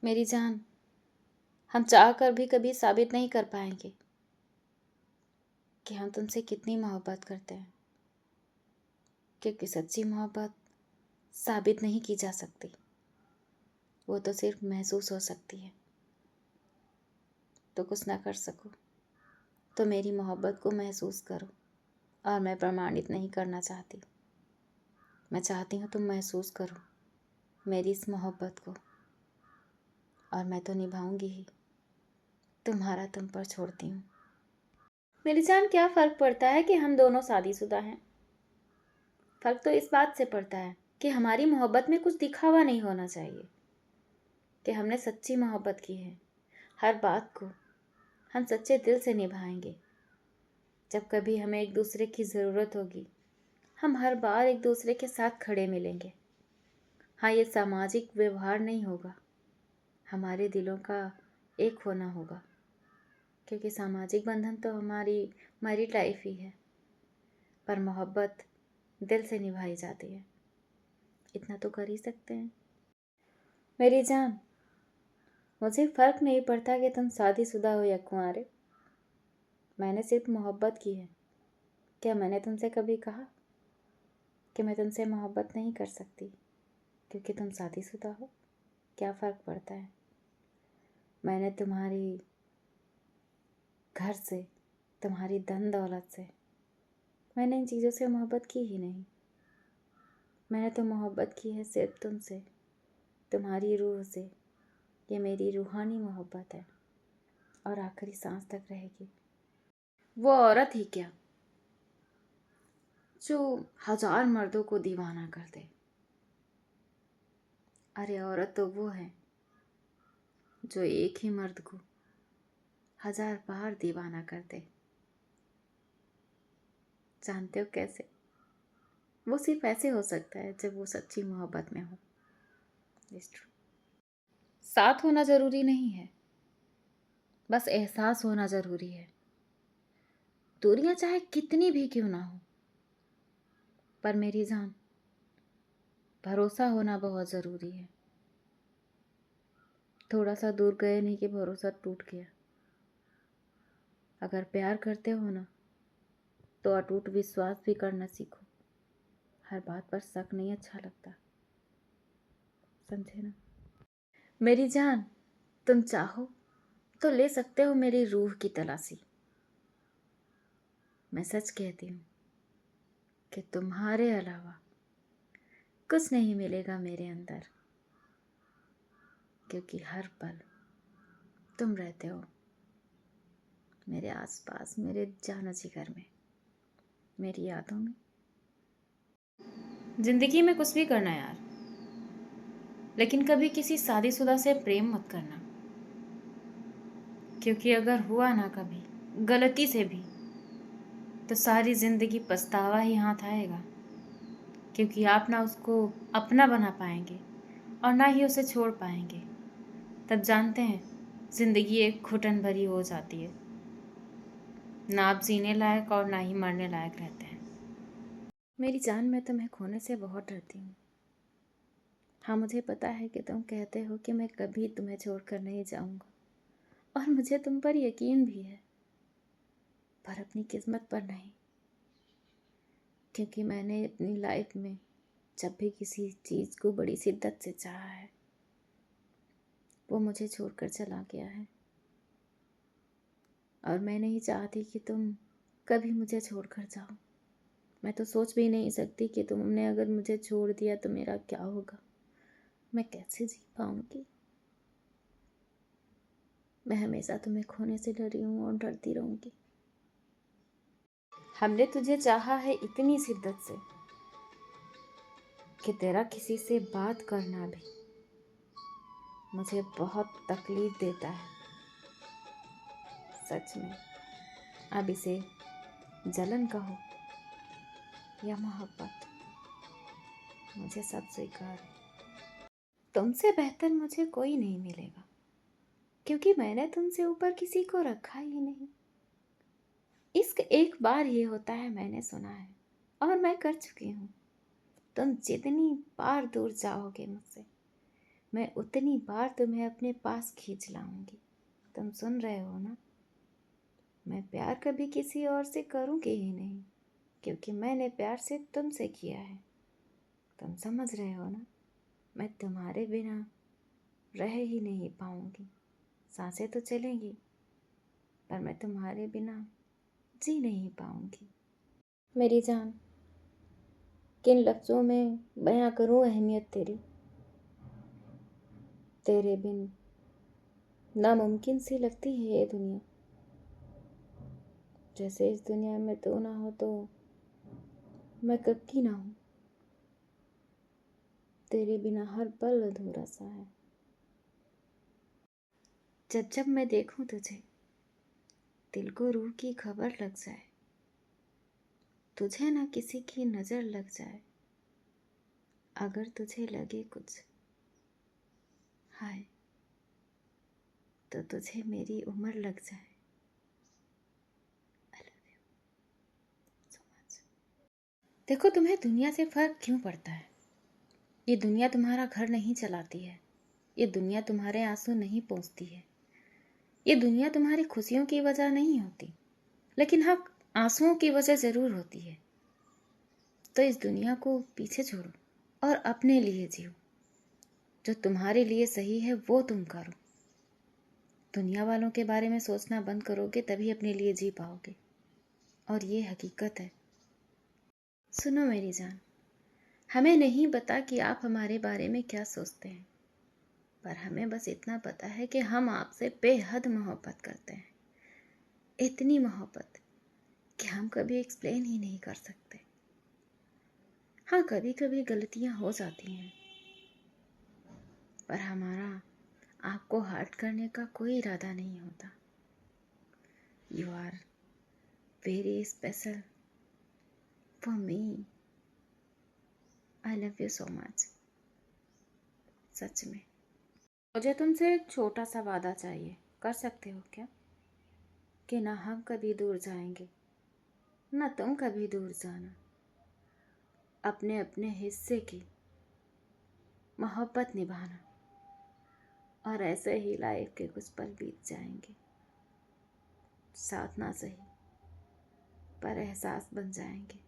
मेरी जान, हम चाह कर भी कभी साबित नहीं कर पाएंगे कि हम तुमसे कितनी मोहब्बत करते हैं, क्योंकि सच्ची मोहब्बत साबित नहीं की जा सकती। वो तो सिर्फ महसूस हो सकती है। तो कुछ ना कर सको तो मेरी मोहब्बत को महसूस करो। और मैं प्रमाणित नहीं करना चाहती, मैं चाहती हूँ तुम महसूस करो मेरी इस मोहब्बत को। और मैं तो निभाऊंगी ही, तुम्हारा तुम पर छोड़ती हूँ। मेरी जान, क्या फ़र्क पड़ता है कि हम दोनों शादीशुदा हैं? फ़र्क तो इस बात से पड़ता है कि हमारी मोहब्बत में कुछ दिखावा नहीं होना चाहिए, कि हमने सच्ची मोहब्बत की है। हर बात को हम सच्चे दिल से निभाएंगे। जब कभी हमें एक दूसरे की ज़रूरत होगी, हम हर बार एक दूसरे के साथ खड़े मिलेंगे। हाँ, ये सामाजिक व्यवहार नहीं होगा, हमारे दिलों का एक होना होगा, क्योंकि सामाजिक बंधन तो हमारी मैरिड लाइफ ही है, पर मोहब्बत दिल से निभाई जाती है। इतना तो कर ही सकते हैं। मेरी जान, मुझे फ़र्क नहीं पड़ता कि तुम शादीशुदा हो या कुंवारे। मैंने सिर्फ मोहब्बत की है। क्या मैंने तुमसे कभी कहा कि मैं तुमसे मोहब्बत नहीं कर सकती क्योंकि तुम शादीशुदा हो? क्या फ़र्क पड़ता है? मैंने तुम्हारी घर से, तुम्हारी धन दौलत से, मैंने इन चीज़ों से मोहब्बत की ही नहीं। मैंने तो मोहब्बत की है सिर्फ तुमसे, तुम्हारी रूह से। ये मेरी रूहानी मोहब्बत है और आखिरी सांस तक रहेगी। वो औरत ही क्या जो 1000 मर्दों को दीवाना कर दे। अरे औरत तो वो है जो एक ही मर्द को 1000 बार दीवाना कर दे। जानते हो कैसे? वो सिर्फ ऐसे हो सकता है जब वो सच्ची मोहब्बत में हो। It's true. साथ होना ज़रूरी नहीं है, बस एहसास होना ज़रूरी है। दूरियां चाहे कितनी भी क्यों ना हो, पर मेरी जान, भरोसा होना बहुत ज़रूरी है। थोड़ा सा दूर गए नहीं कि भरोसा टूट गया। अगर प्यार करते हो ना, तो अटूट विश्वास भी करना सीखो। हर बात पर शक नहीं अच्छा लगता, समझे ना? मेरी जान, तुम चाहो तो ले सकते हो मेरी रूह की तलाशी। मैं सच कहती हूँ कि तुम्हारे अलावा कुछ नहीं मिलेगा मेरे अंदर, क्योंकि हर पल तुम रहते हो मेरे आसपास, मेरे जान जिगर में, मेरी यादों में। जिंदगी में कुछ भी करना यार, लेकिन कभी किसी शादीशुदा से प्रेम मत करना, क्योंकि अगर हुआ ना कभी गलती से भी, तो सारी जिंदगी पछतावा ही हाथ आएगा। क्योंकि आप ना उसको अपना बना पाएंगे और ना ही उसे छोड़ पाएंगे। तब जानते हैं जिंदगी एक घुटन भरी हो जाती है। ना आप जीने लायक और ना ही मरने लायक रहते हैं। मेरी जान, मैं तुम्हें खोने से बहुत डरती हूँ। हाँ, मुझे पता है कि तुम कहते हो कि मैं कभी तुम्हें छोड़कर नहीं जाऊँगा, और मुझे तुम पर यकीन भी है, पर अपनी किस्मत पर नहीं। क्योंकि मैंने अपनी लाइफ में जब भी किसी चीज़ को बड़ी शिद्दत से चाहा है, वो मुझे छोड़कर चला गया है। और मैं नहीं चाहती कि तुम कभी मुझे छोड़कर जाओ। मैं तो सोच भी नहीं सकती कि तुमने अगर मुझे छोड़ दिया तो मेरा क्या होगा, मैं कैसे जी पाऊंगी। मैं हमेशा तुम्हें खोने से डरी हूँ और डरती रहूंगी। हमने तुझे चाहा है इतनी शिद्दत से कि तेरा किसी से बात करना भी मुझे बहुत तकलीफ देता है। सच में, अब इसे जलन कहो या मोहब्बत, मुझे सब स्वीकार है। तुमसे बेहतर मुझे कोई नहीं मिलेगा, क्योंकि मैंने तुमसे ऊपर किसी को रखा ही नहीं। इश्क एक बार ही होता है, मैंने सुना है, और मैं कर चुकी हूँ। तुम जितनी बार दूर जाओगे मुझसे, मैं उतनी बार तुम्हें अपने पास खींच लाऊंगी। तुम सुन रहे हो ना? मैं प्यार कभी किसी और से करूँगी ही नहीं, क्योंकि मैंने प्यार से तुमसे किया है। तुम समझ रहे हो ना? मैं तुम्हारे बिना रह ही नहीं पाऊँगी। सांसें तो चलेंगी, पर मैं तुम्हारे बिना जी नहीं पाऊँगी। मेरी जान, किन लफ्ज़ों में बयां करूँ अहमियत तेरी? तेरे बिन नामुमकिन सी लगती है ये दुनिया। जैसे इस दुनिया में तू ना हो तो मैं कब की ना हूँ। तेरे बिना हर पल अधूरा सा है। जब जब मैं देखूं तुझे, दिल को रूह की खबर लग जाए। तुझे ना किसी की नज़र लग जाए। अगर तुझे लगे कुछ हाय, तो तुझे मेरी उम्र लग जाए। आई लव यू सो मच। देखो, तुम्हें दुनिया से फ़र्क क्यों पड़ता है? ये दुनिया तुम्हारा घर नहीं चलाती है। ये दुनिया तुम्हारे आंसू नहीं पोंछती है। ये दुनिया तुम्हारी खुशियों की वजह नहीं होती, लेकिन हाँ, आंसुओं की वजह ज़रूर होती है। तो इस दुनिया को पीछे छोड़ो और अपने लिए जियो। जो तुम्हारे लिए सही है वो तुम करो। दुनिया वालों के बारे में सोचना बंद करोगे तभी अपने लिए जी पाओगे, और ये हकीकत है। सुनो मेरी जान, हमें नहीं पता कि आप हमारे बारे में क्या सोचते हैं, पर हमें बस इतना पता है कि हम आपसे बेहद मोहब्बत करते हैं। इतनी मोहब्बत कि हम कभी एक्सप्लेन ही नहीं कर सकते। हाँ, कभी कभी गलतियाँ हो जाती हैं, पर हमारा आपको हर्ट करने का कोई इरादा नहीं होता। You are very special for me. I love you so much. सच में। मुझे तुमसे एक छोटा सा वादा चाहिए, कर सकते हो क्या? कि ना हम कभी दूर जाएंगे, ना तुम कभी दूर जाना। अपने अपने हिस्से की मोहब्बत निभाना, और ऐसे ही लाइफ के कुछ पल बीत जाएंगे। साथ ना सही, पर एहसास बन जाएंगे।